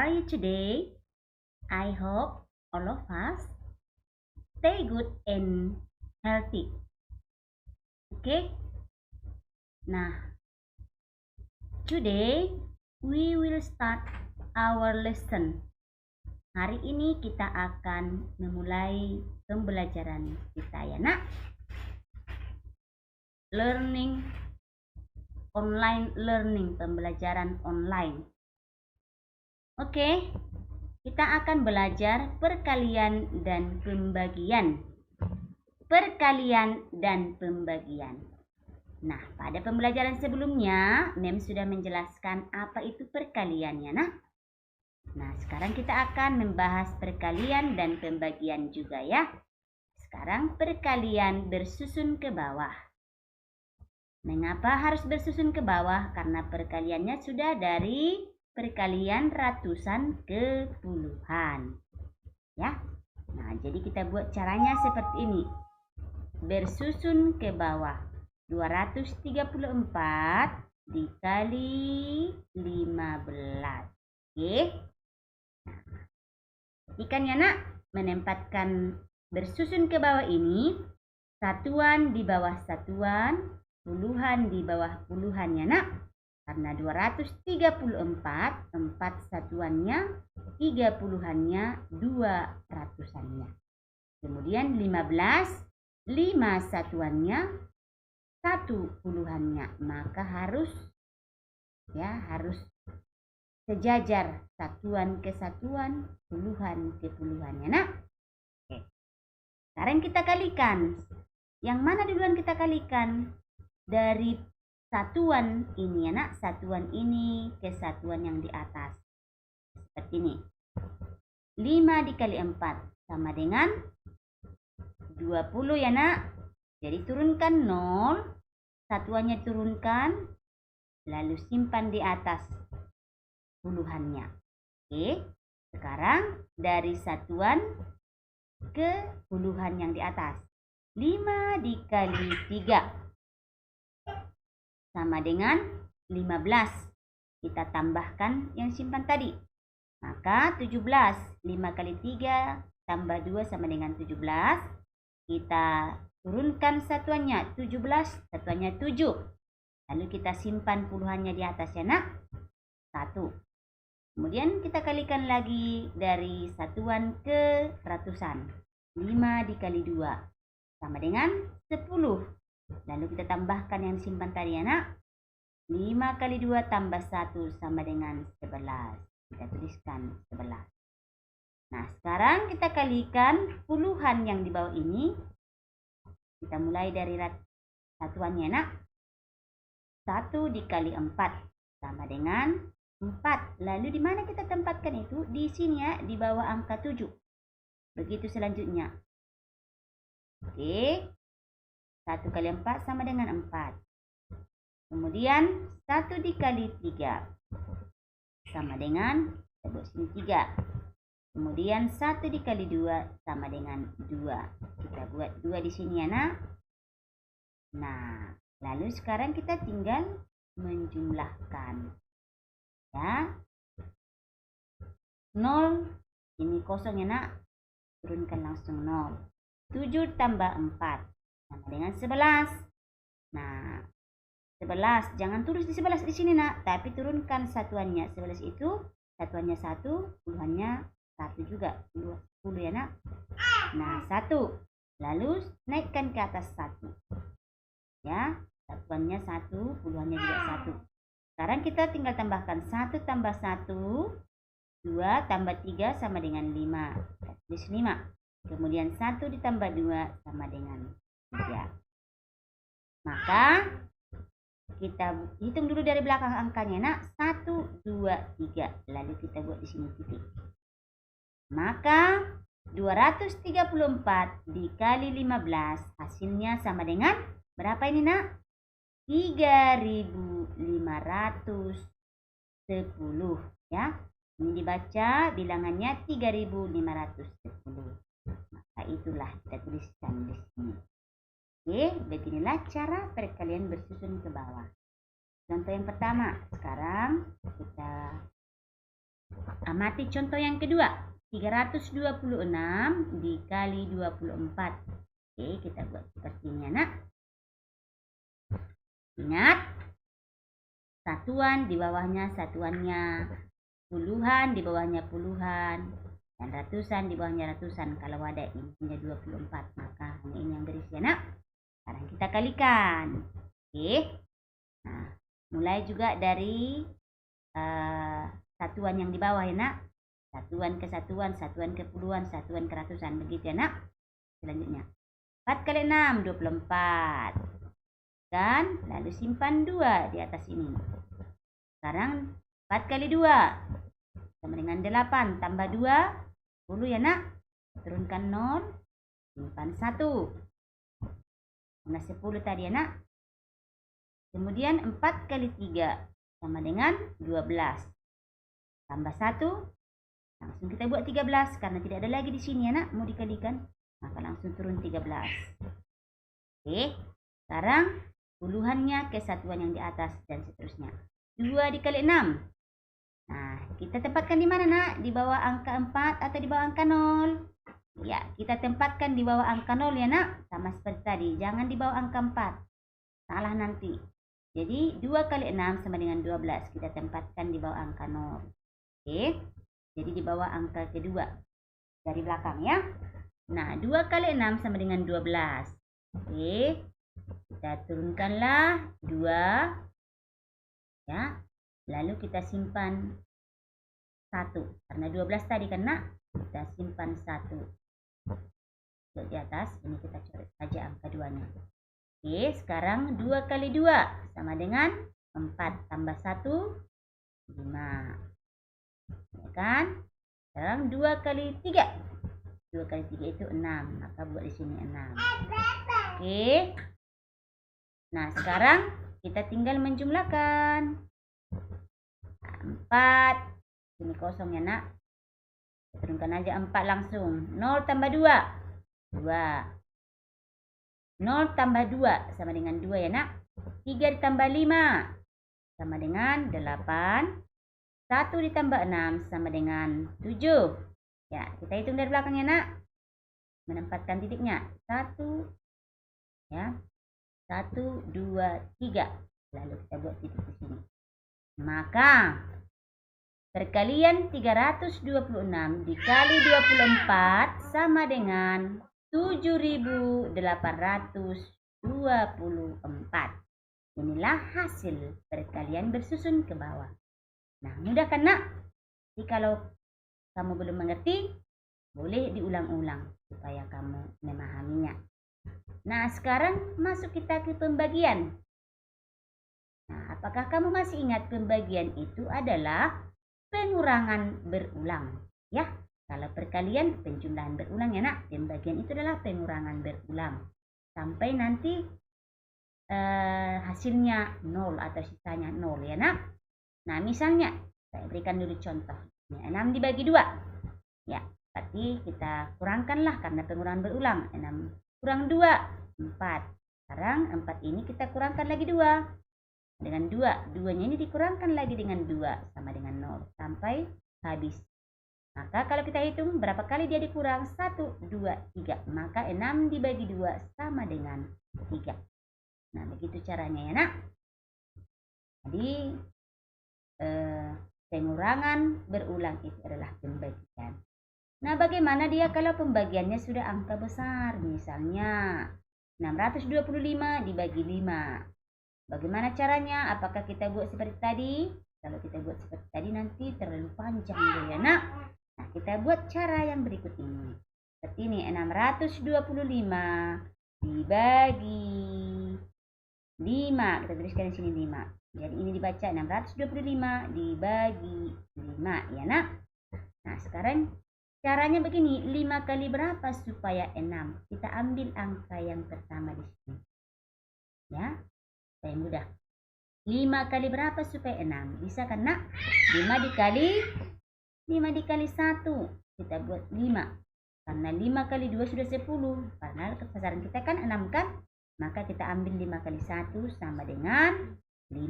are you today? I hope all of us stay good and healthy. Okay? Nah, today we will start our lesson. Hari ini kita akan memulai pembelajaran kita ya nak. Learning, pembelajaran online. Oke, kita akan belajar perkalian dan pembagian. Perkalian dan pembagian. Nah, pada pembelajaran sebelumnya, Mem sudah menjelaskan apa itu perkalian ya nak. Nah, sekarang kita akan membahas perkalian dan pembagian juga ya. Sekarang perkalian bersusun ke bawah. Mengapa harus bersusun ke bawah? Karena perkaliannya sudah dari perkalian ratusan ke puluhan. Ya. Nah, jadi kita buat caranya seperti ini. Bersusun ke bawah. 234 dikali 15. Oke. Perhatikan ya nak, menempatkan bersusun ke bawah ini, satuan di bawah satuan, puluhan di bawah puluhan ya nak. Karena 234, 4 satuannya, 3 puluhannya, 2 ratusannya. Kemudian 15, 5 satuannya, 1 puluhannya. Maka harus sejajar, satuan ke satuan, puluhan ke puluhan ya nak. Oke. Sekarang kita kalikan. Yang mana duluan kita kalikan? Dari satuan ini ya nak, satuan ini ke satuan yang di atas. Seperti ini. 5 dikali 4 sama dengan 20 ya nak. Jadi turunkan 0, satuannya turunkan, lalu simpan di atas puluhannya. Oke, sekarang dari satuan ke puluhan yang di atas. 5 dikali 3 sama dengan 15. Kita tambahkan yang simpan tadi. Maka 17. 5 kali 3 tambah 2 sama dengan 17. Kita turunkan satuannya. 17, satuannya 7. Lalu kita simpan puluhannya di atas ya nak. 1. Kemudian kita kalikan lagi dari satuan ke ratusan. 5 dikali 2 sama dengan 10. Lalu kita tambahkan yang simpan tadi ya nak. 5 kali 2 tambah 1 sama dengan 11. Kita tuliskan 11. Nah, sekarang kita kalikan puluhan yang di bawah ini. Kita mulai dari satuannya nak. 1 dikali 4 sama dengan 4. Lalu di mana kita tempatkan itu? Di sini ya, di bawah angka 7. Begitu selanjutnya. Oke. 1 kali 4 sama dengan 4. Kemudian 1 dikali 3 sama dengan, kita buat sini 3. Kemudian 1 dikali 2 sama dengan 2. Kita buat 2 di sini ya nak. Nah, lalu sekarang kita tinggal menjumlahkan. Ya. 0, ini kosong ya nak. Turunkan langsung 0. 7 tambah 4 sama dengan 11. Nah, 11, jangan tulis di 11 di sini nak, tapi turunkan satuannya. 11 itu satuannya 1, puluhannya 1 juga. 10 ya nak. Nah, 1. Lalu naikkan ke atas 1. Ya, satuannya 1, puluhannya juga 1. Sekarang kita tinggal tambahkan 1 tambah 1, 2 tambah 3 sama dengan 5. Tulis 5. Kemudian 1 ditambah 2 sama dengan 3. Maka kita hitung dulu dari belakang angkanya nak. 1, 2, 3. Lalu kita buat di sini titik. Maka 234 dikali 15 hasilnya sama dengan berapa ini nak? 3.510 ya. Ini dibaca bilangannya 3.510. Maka itulah kita tuliskan di sini. Oke, beginilah cara perkalian bersusun ke bawah. Contoh yang pertama, sekarang kita Amati contoh yang kedua. 326 dikali 24. Oke, kita buat seperti ini anak. Ingat, satuan di bawahnya satuannya, puluhan di bawahnya puluhan, dan ratusan di bawahnya ratusan. Kalau ada intinya 24, maka hanya ini yang berisi anak. Sekarang kita kalikan. Oke. Nah, mulai juga dari satuan yang di bawah ya nak. Satuan ke satuan, satuan ke puluhan, satuan ke ratusan. Begitu ya nak. Selanjutnya 4 kali 6 24. Dan lalu simpan 2 di atas ini. Sekarang 4 kali 2 sama dengan 8 tambah 2 10 ya nak. Turunkan 0, simpan 1. Mana 10 tadi ya nak. Kemudian 4 kali 3 sama dengan 12. Tambah 1. Langsung kita buat 13 karena tidak ada lagi di sini ya nak mau dikalikan. Maka langsung turun 13. Oke. Sekarang puluhannya ke satuan yang di atas dan seterusnya. 2 dikali 6. Nah, kita tempatkan di mana nak? Di bawah angka 4 atau di bawah angka 0? Ya, kita tempatkan di bawah angka 0 ya nak. Sama seperti tadi. Jangan di bawah angka 4. Salah nanti. Jadi 2 kali 6 sama dengan 12. Kita tempatkan di bawah angka 0. Oke. Jadi di bawah angka kedua. Dari belakang ya. Nah, 2 kali 6 sama dengan 12. Oke. Kita turunkanlah 2. Ya. Lalu kita simpan 1. Karena 12 tadi kan nak. Kita simpan 1. Di atas. Ini kita coret saja angka 2-nya. Oke. Sekarang 2 kali 2 sama dengan 4 tambah 1. 5. Ya kan? Sekarang 2 kali 3. 2 kali 3 itu 6. Maka buat di sini 6. Oke. Nah, sekarang kita tinggal menjumlahkan. 4. Ini kosong ya nak. Turunkan aja 4 langsung. 0 tambah 2. 2. 0 tambah 2 sama dengan 2 ya nak. 3 ditambah 5 sama dengan 8. 1 ditambah 6 sama dengan 7. Ya, kita hitung dari belakang ya nak. Menempatkan titiknya. 1. Ya. 1, 2, 3. Lalu kita buat titik di sini. Maka perkalian 326 dikali 24 sama dengan 7.824. Inilah hasil perkalian bersusun ke bawah. Nah, mudah kan nak? Jadi kalau kamu belum mengerti, boleh diulang-ulang supaya kamu memahaminya. Nah, sekarang masuk kita ke pembagian. Nah, apakah kamu masih ingat pembagian itu adalah pengurangan berulang? Ya, kalau perkalian penjumlahan berulang ya nak, pembagian itu adalah pengurangan berulang. Sampai nanti hasilnya 0 atau sisanya 0 ya nak. Nah, misalnya saya berikan dulu contoh. 6 dibagi 2. Ya, berarti kita kurangkanlah karena pengurangan berulang. 6 kurang 2, 4. Sekarang 4 ini kita kurangkan lagi 2. Dengan 2. 2-nya ini dikurangkan lagi dengan 2. Sama dengan 0. Sampai habis. Maka kalau kita hitung berapa kali dia dikurang? 1, 2, 3. Maka 6 dibagi 2 sama dengan 3. Nah, begitu caranya ya nak. Jadi pengurangan berulang itu adalah pembagian. Nah, bagaimana dia kalau pembagiannya sudah angka besar? Misalnya 625 dibagi 5. Bagaimana caranya? Apakah kita buat seperti tadi? Kalau kita buat seperti tadi nanti terlalu panjang ya nak. Nah, kita buat cara yang berikut ini. Seperti ini, 625 dibagi 5. Kita tuliskan di sini 5. Jadi ini dibaca 625 dibagi 5 ya nak. Nah, sekarang caranya begini. 5 kali berapa supaya 6? Kita ambil angka yang pertama di sini. Ya, saya mudah. 5 kali berapa supaya 6? Bisa kan nak? 5 dikali 1. Kita buat 5. Karena 5 kali 2 sudah 10. Karena sasaran kita kan 6 kan? Maka kita ambil 5 kali 1 sama dengan 5.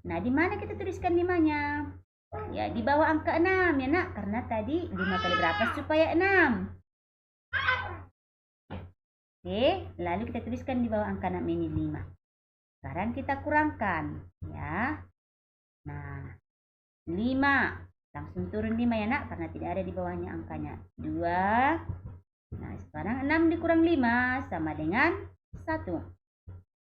Nah, di mana kita tuliskan 5-nya? Ya, di bawah angka 6 ya nak. Karena tadi 5 kali berapa supaya 6. Oke, lalu kita tuliskan di bawah angka 6 ini 5. Sekarang kita kurangkan ya. Nah, 5. Langsung turun 5 ya nak, karena tidak ada di bawahnya angkanya. 2. Nah, sekarang 6 dikurang 5 sama dengan 1.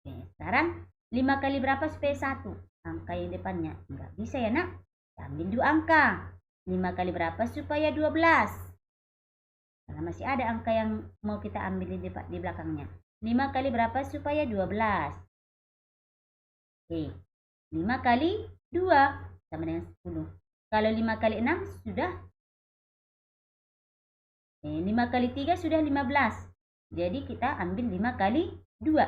Oke, sekarang 5 kali berapa supaya 1? Angka yang depannya. Enggak bisa ya nak. Ambil 2 angka. 5 kali berapa supaya 12? Karena masih ada angka yang mau kita ambil di belakangnya. 5 kali berapa supaya 12? Oke, 5 kali 2 sama dengan 10. Kalau 5 kali 6 sudah 5 kali 3 sudah 15. Jadi kita ambil 5 kali 2.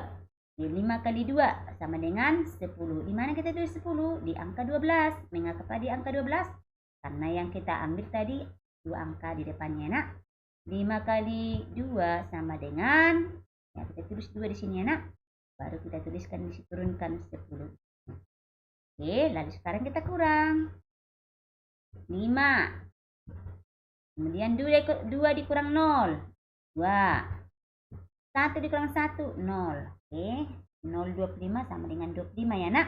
5 kali 2 sama dengan 10. Di mana kita tulis 10? Di angka 12. Mengapa di angka 12? Karena yang kita ambil tadi 2 angka di depannya nak. 5 kali 2 sama dengan, ya kita tulis 2 di sini ya nak. Baru kita tuliskan di sini, turunkan 10. Oke, lalu sekarang kita kurang. 5. Kemudian 2 dikurang 0. 2. 1 dikurang 1, 0. Oke, 0,25 sama dengan 25 ya nak.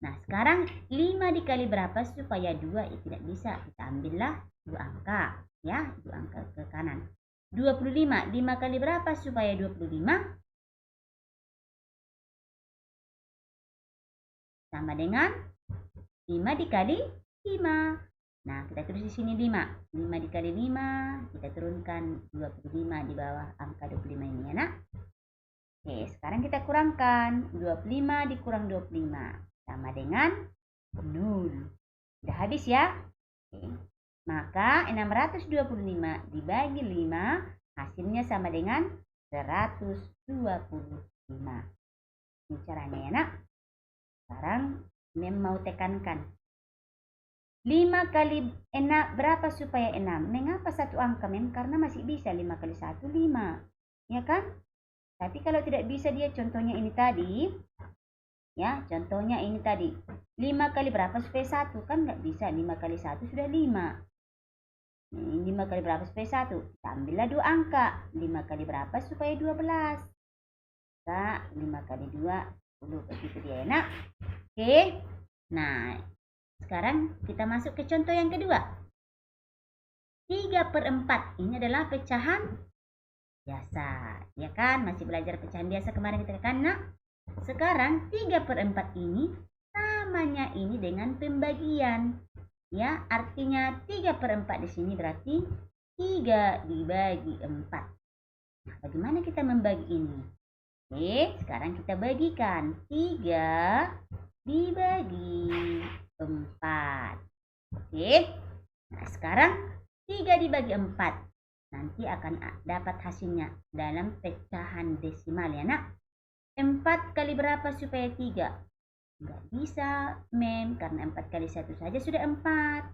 Nah, sekarang 5 dikali berapa supaya 2? Tidak bisa. Kita ambillah 2 angka. Ya, 2 angka ke kanan. 25. 5 kali berapa supaya 25? Sama dengan 5 dikali 5. Nah, kita tulis di sini 5. 5 dikali 5, kita turunkan 25 di bawah angka 25 ini ya nak. Oke, sekarang kita kurangkan. 25 dikurang 25 sama dengan 0. Sudah habis ya. Oke. Maka 625 dibagi 5 hasilnya sama dengan 125. Ini caranya ya nak. Sekarang Mem mau tekankan. 5 kali 6 berapa supaya 6? Mengapa satu angka Mem? Karena masih bisa 5 kali 1, 5. Ya kan? Tapi kalau tidak bisa dia contohnya ini tadi. Ya, contohnya ini tadi. 5 kali berapa supaya 1? Kan nggak bisa. 5 kali 1 sudah 5. Ini 5 kali berapa supaya 1? Kita ambillah 2 angka. 5 kali berapa supaya 12? Nah, 5 kali 2, 10. Begitu dia ya nak. Oke. Nah, sekarang kita masuk ke contoh yang kedua. 3/4. Ini adalah pecahan biasa. Ya kan? Masih belajar pecahan biasa kemarin kita kan nak? Sekarang 3/4 ini samanya ini dengan pembagian. Ya, artinya 3/4 di sini berarti 3 dibagi 4. Nah, bagaimana kita membagi ini? Oke, sekarang kita bagikan. 3 dibagi 4. Oke. Nah, sekarang 3 dibagi 4. Nanti akan dapat hasilnya dalam pecahan desimal ya nak. 4 kali berapa supaya 3? Nggak bisa Mem, karena 4 kali 1 saja sudah 4.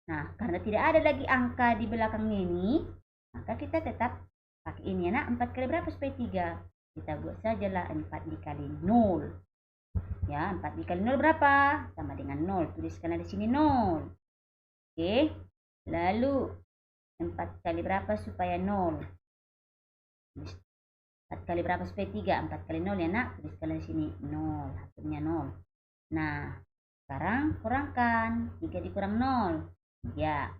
Nah, karena tidak ada lagi angka di belakangnya ini, maka kita tetap pakai ini ya nak. 4 kali berapa supaya 3? Kita buat sajalah 4 dikali 0. Ya, 4 dikali 0 berapa? Sama dengan 0. Tuliskanlah di sini 0. Oke. Lalu 4 kali berapa supaya 0? 4 kali berapa supaya 3? 4 kali 0 ya nak. Tuliskanlah di sini 0. Hasilnya 0. Nah, sekarang kurangkan. 3 dikurang 0. Ya.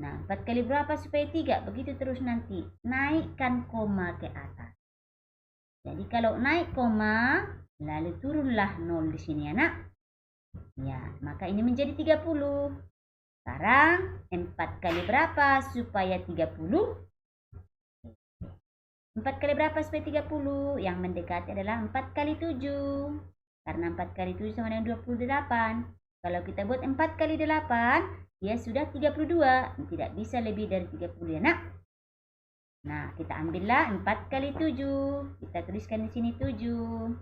Nah, 4 kali berapa supaya 3? Begitu terus nanti. Naikkan koma ke atas. Jadi kalau naik koma, lalu turunlah 0 di sini ya nak. Ya, maka ini menjadi 30. Sekarang 4 kali berapa supaya 30? 4 kali berapa supaya 30? Yang mendekati adalah 4 kali 7. Karena 4 kali 7 sama dengan 28. Kalau kita buat 4 kali 8, ya sudah 32. Tidak bisa lebih dari 30 ya nak. Nah, kita ambillah 4 kali 7. Kita tuliskan di sini 7.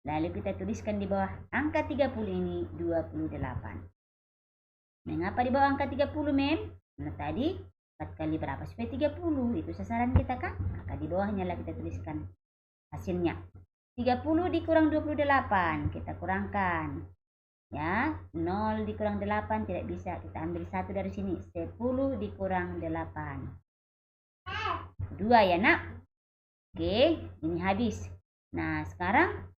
Lalu kita tuliskan di bawah angka 30 ini 28. Mengapa di bawah angka 30 Mem? Nah, tadi 4 kali berapa supaya 30? Itu sasaran kita kan? Maka di bawahnya lah kita tuliskan hasilnya. 30 dikurang 28. Kita kurangkan. Ya, 0 dikurang 8 tidak bisa. Kita ambil 1 dari sini. 10 dikurang 8. 2 ya nak. Oke, ini habis. Nah, sekarang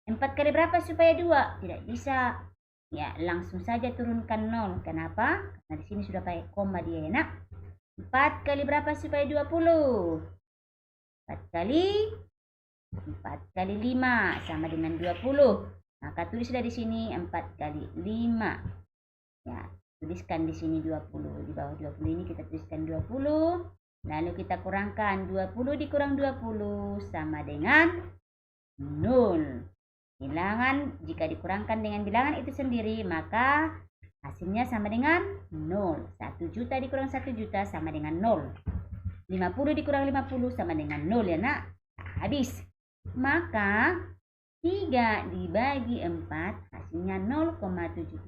4 kali berapa supaya 2? Tidak bisa. Ya, langsung saja turunkan 0. Kenapa? Karena di sini sudah pakai koma dia ya nak. 4 kali berapa supaya 20? 4 kali 5 sama dengan 20. Maka tulislah di sini 4 kali 5. Ya, tuliskan di sini 20. Di bawah 20 ini kita tuliskan 20. Lalu kita kurangkan 20 dikurang 20 sama dengan 0. Bilangan jika dikurangkan dengan bilangan itu sendiri maka hasilnya sama dengan 0. 1 juta dikurang 1 juta sama dengan 0. 50 dikurang 50 sama dengan 0 ya nak. Habis. Maka 3 dibagi 4 hasilnya 0,75.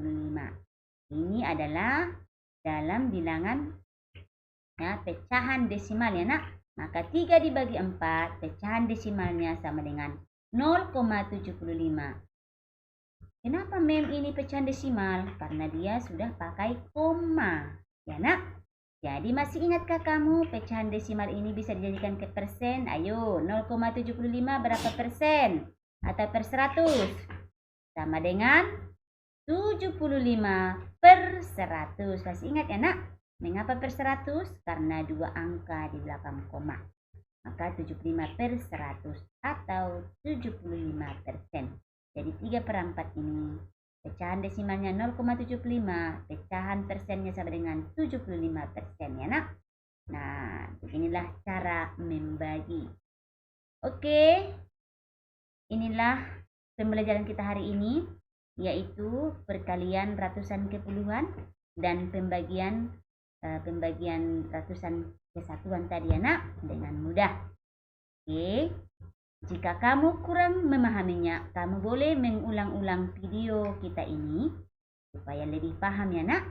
Ini adalah dalam bilangan ya, pecahan desimal ya nak. Maka 3 dibagi 4 pecahan desimalnya sama dengan 0,75. Kenapa mem ini pecahan desimal? Karena dia sudah pakai koma ya nak. Jadi masih ingatkah kamu pecahan desimal ini bisa dijadikan ke persen? Ayo, 0,75 berapa persen? Atau per 100? Sama dengan 75 per 100. Masih ingat ya nak? Mengapa per 100? Karena 2 angka di belakang koma. Maka 75 per 100 atau 75%. Jadi 3 per 4 ini. Pecahan desimalnya 0,75. Pecahan persennya sama dengan 75% ya nak. Nah, beginilah cara membagi. Oke. Inilah pembelajaran kita hari ini. Yaitu perkalian ratusan ke puluhan dan pembagian ratusan kesatuan tadi anak dengan mudah. Oke, jika kamu kurang memahaminya, kamu boleh mengulang-ulang video kita ini supaya lebih paham ya nak.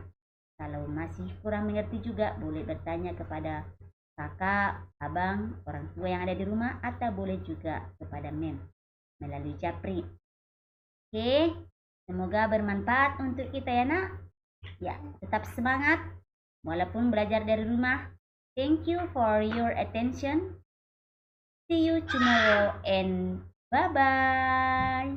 Kalau masih kurang mengerti juga boleh bertanya kepada kakak, abang, orang tua yang ada di rumah atau boleh juga kepada mem melalui japri. Oke, semoga bermanfaat untuk kita ya nak. Ya, tetap semangat walaupun belajar dari rumah. Thank you for your attention. See you tomorrow and bye-bye.